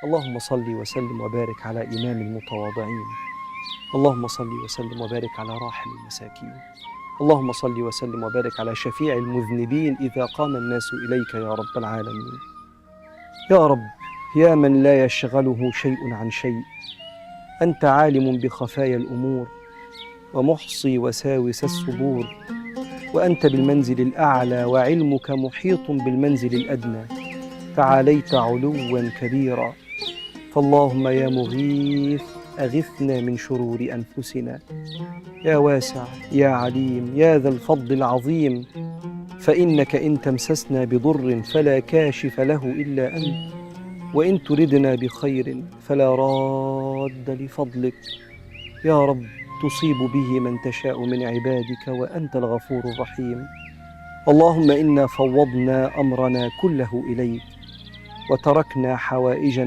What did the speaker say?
اللهم صل وسلم وبارك على إمام المتواضعين. اللهم صل وسلم وبارك على راحم المساكين. اللهم صل وسلم وبارك على شفيع المذنبين إذا قام الناس إليك يا رب العالمين. يا رب، يا من لا يشغله شيء عن شيء، أنت عالم بخفايا الأمور ومحصي وساوس الصدور، وأنت بالمنزل الأعلى وعلمك محيط بالمنزل الأدنى، تعاليت علوا كبيرا. فاللهم يا مغيث أغثنا من شرور أنفسنا، يا واسع يا عليم يا ذا الفضل العظيم، فإنك إن تمسسنا بضر فلا كاشف له إلا أنت، وإن تردنا بخير فلا راد لفضلك. يا رب، تصيب به من تشاء من عبادك وأنت الغفور الرحيم. اللهم إنا فوضنا أمرنا كله إليك وتركنا حوائجنا